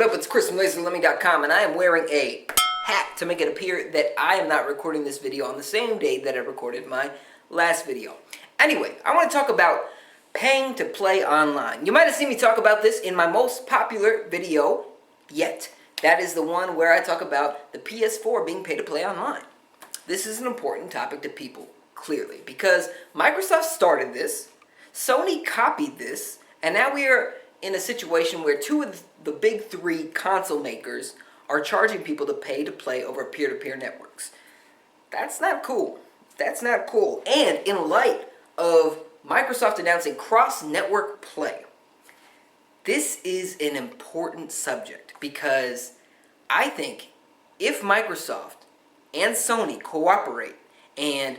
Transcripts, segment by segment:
up? It's Chris from LaserLemming.com, and I am wearing a hat to make it appear that I am not recording this video on the same day that I recorded my last video. Anyway, I want to talk about paying to play online. You might have seen me talk about this in my most popular video yet. That is the one where I talk about the PS4 being paid to play online. This is an important topic to people, clearly, because Microsoft started this, Sony copied this, and now we are in a situation where two of the big three console makers are charging people to pay to play over peer-to-peer networks. That's not cool. That's not cool. And in light of Microsoft announcing cross-network play, this is an important subject because I think if Microsoft and Sony cooperate and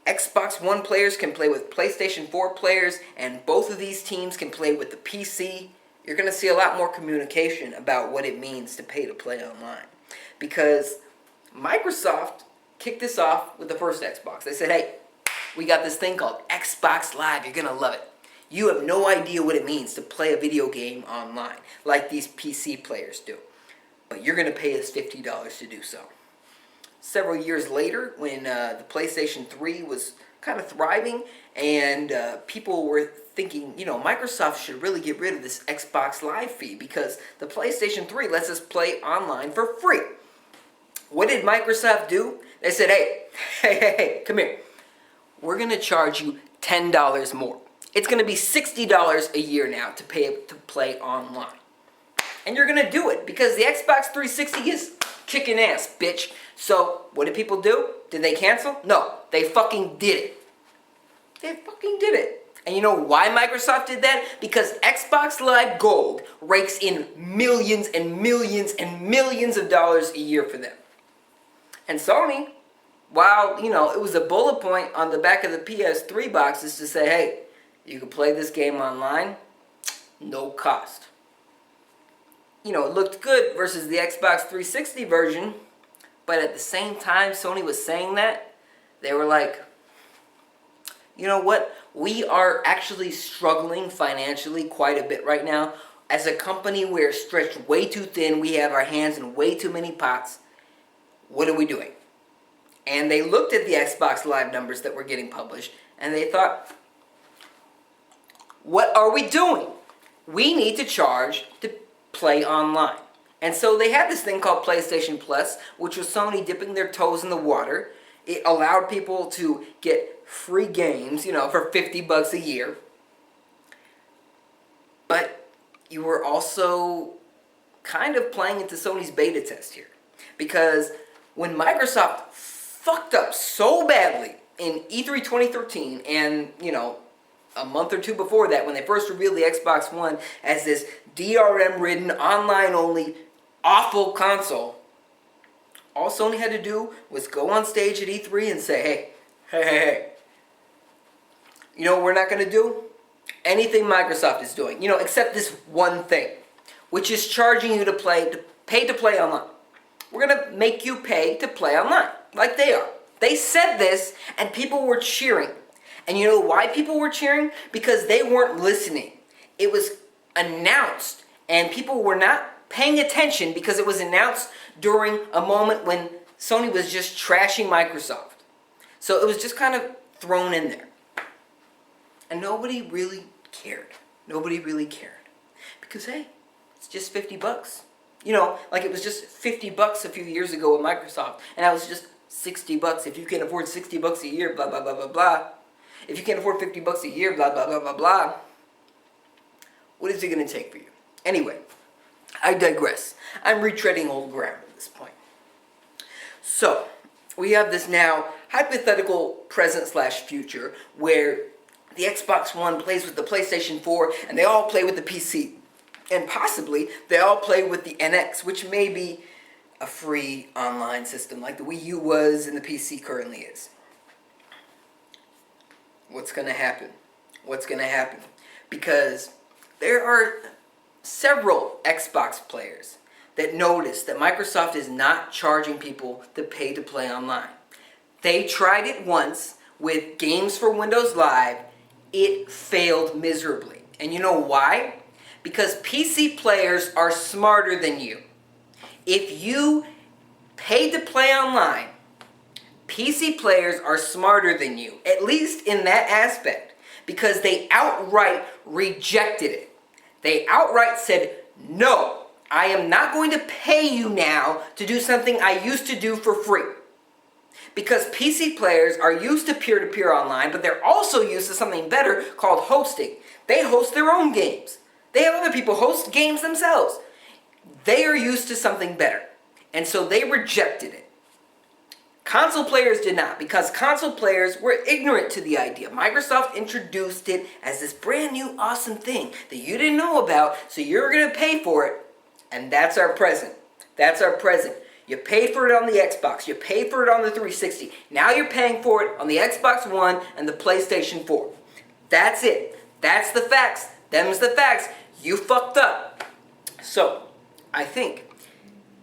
Xbox One players can play with PlayStation 4 players and both of these teams can play with the PC, you're going to see a lot more communication about what it means to pay to play online. Because Microsoft kicked this off with the first Xbox. They said, hey, we got this thing called Xbox Live. You're going to love it. You have no idea what it means to play a video game online like these PC players do. But you're going to pay us $50 to do so. Several years later, when the PlayStation 3 was kind of thriving and people were thinking, you know, Microsoft should really get rid of this Xbox Live fee because the PlayStation 3 lets us play online for free. What did Microsoft do? They said, hey, come here. We're going to charge you $10 more. It's going to be $60 a year now to pay to play online. And you're going to do it because the Xbox 360 is kicking ass, bitch. So, what did people do? Did they cancel? No, they fucking did it. They fucking did it. And you know why Microsoft did that? Because Xbox Live Gold rakes in millions and millions and millions of dollars a year for them. And Sony, while, you know, it was a bullet point on the back of the PS3 boxes to say, hey, you can play this game online, no cost. You know, it looked good versus the Xbox 360 version, but at the same time Sony was saying that, they were like, you know what? We are actually struggling financially quite a bit right now. As a company, we're stretched way too thin. We have our hands in way too many pots. What are we doing? And they looked at the Xbox Live numbers that were getting published, and they thought, what are we doing? We need to charge to play online. And so they had this thing called PlayStation Plus, which was Sony dipping their toes in the water. It allowed people to get free games, you know, for $50 a year. But you were also kind of playing into Sony's beta test here. Because when Microsoft fucked up so badly in E3 2013 and, you know, a month or two before that when they first revealed the Xbox One as this DRM-ridden, online-only, awful console, all Sony had to do was go on stage at E3 and say, hey, you know what we're not going to do? Anything Microsoft is doing, you know, except this one thing, which is charging you to pay to play online. We're going to make you pay to play online, like they are. They said this, and people were cheering. And you know why people were cheering? Because they weren't listening. It was announced, and people were not paying attention because it was announced during a moment when Sony was just trashing Microsoft. So it was just kind of thrown in there. And nobody really cared. Nobody really cared. Because, hey, it's just $50. You know, like it was just $50 a few years ago with Microsoft. And that was just $60. If you can afford $60 a year, blah, blah, blah, blah, blah. If you can't afford $50 a year, blah, blah, blah, blah, blah. What is it going to take for you? Anyway, I digress. I'm retreading old ground at this point. So, we have this now hypothetical present/future where the Xbox One plays with the PlayStation 4 and they all play with the PC. And possibly they all play with the NX, which may be a free online system like the Wii U was and the PC currently is. What's going to happen? What's going to happen? Because there are several Xbox players that notice that Microsoft is not charging people to pay to play online. They tried it once with games for Windows Live. It failed miserably. And you know why? Because PC players are smarter than you. If you paid to play online, PC players are smarter than you, at least in that aspect, because they outright rejected it. They outright said, no, I am not going to pay you now to do something I used to do for free. Because PC players are used to peer-to-peer online, but they're also used to something better called hosting. They host their own games. They have other people host games themselves. They are used to something better. And so they rejected it. Console players did not, because console players were ignorant to the idea. Microsoft introduced it as this brand new awesome thing that you didn't know about, so you're going to pay for it. And that's our present. That's our present. You paid for it on the Xbox. You paid for it on the 360. Now you're paying for it on the Xbox One and the PlayStation 4. That's it. That's the facts. Them's the facts. You fucked up. So, I think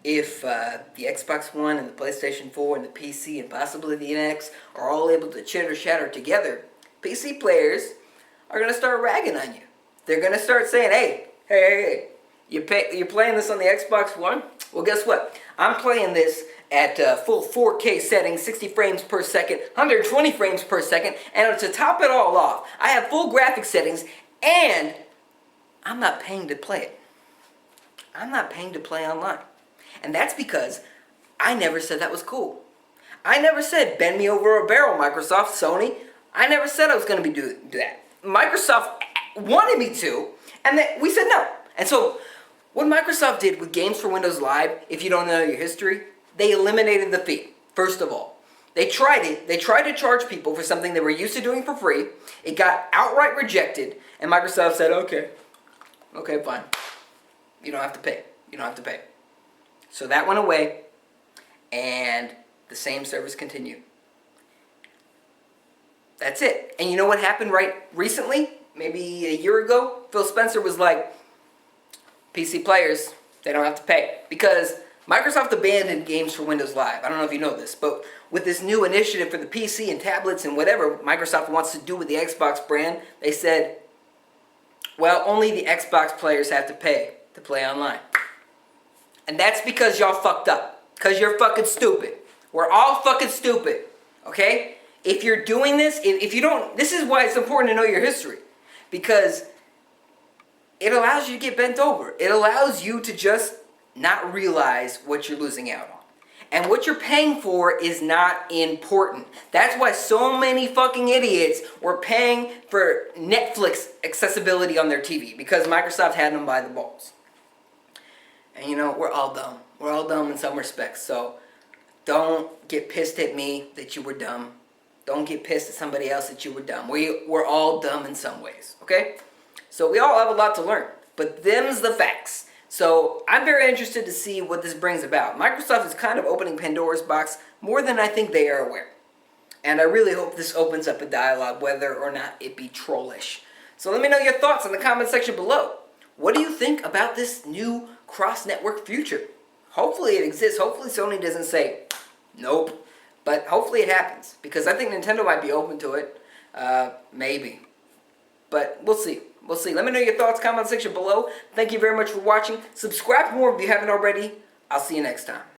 if the Xbox One and the PlayStation 4 and the PC and possibly the NX are all able to chitter-chatter together, PC players are going to start ragging on you. They're going to start saying, hey, you're playing this on the Xbox One? Well, guess what? I'm playing this at full 4K settings, 60 frames per second, 120 frames per second, and to top it all off, I have full graphic settings, and I'm not paying to play it. I'm not paying to play online. And that's because I never said that was cool. I never said bend me over a barrel, Microsoft, Sony. I never said I was going to be do that. Microsoft wanted me to, and we said no. And so what Microsoft did with Games for Windows Live, if you don't know your history, they eliminated the fee, first of all. They tried it. They tried to charge people for something they were used to doing for free. It got outright rejected, and Microsoft said, okay, fine. You don't have to pay. You don't have to pay. So that went away, and the same service continued. That's it. And you know what happened right recently? Maybe a year ago? Phil Spencer was like, PC players, they don't have to pay. Because Microsoft abandoned Games for Windows Live. I don't know if you know this, but with this new initiative for the PC and tablets and whatever Microsoft wants to do with the Xbox brand, they said, well, only the Xbox players have to pay to play online. And that's because y'all fucked up. Because you're fucking stupid. We're all fucking stupid. Okay? If you're doing this, if you don't, this is why it's important to know your history. Because it allows you to get bent over. It allows you to just not realize what you're losing out on. And what you're paying for is not important. That's why so many fucking idiots were paying for Netflix accessibility on their TV. Because Microsoft had them by the balls. And you know, we're all dumb. We're all dumb in some respects. So don't get pissed at me that you were dumb. Don't get pissed at somebody else that you were dumb. We're all dumb in some ways. Okay? So we all have a lot to learn. But them's the facts. So I'm very interested to see what this brings about. Microsoft is kind of opening Pandora's box more than I think they are aware. And I really hope this opens up a dialogue, whether or not it be trollish. So let me know your thoughts in the comment section below. What do you think about this new cross-network future? Hopefully it exists. Hopefully Sony doesn't say, nope. But hopefully it happens. Because I think Nintendo might be open to it. Maybe. But we'll see. We'll see. Let me know your thoughts, comment section below. Thank you very much for watching. Subscribe for more if you haven't already. I'll see you next time.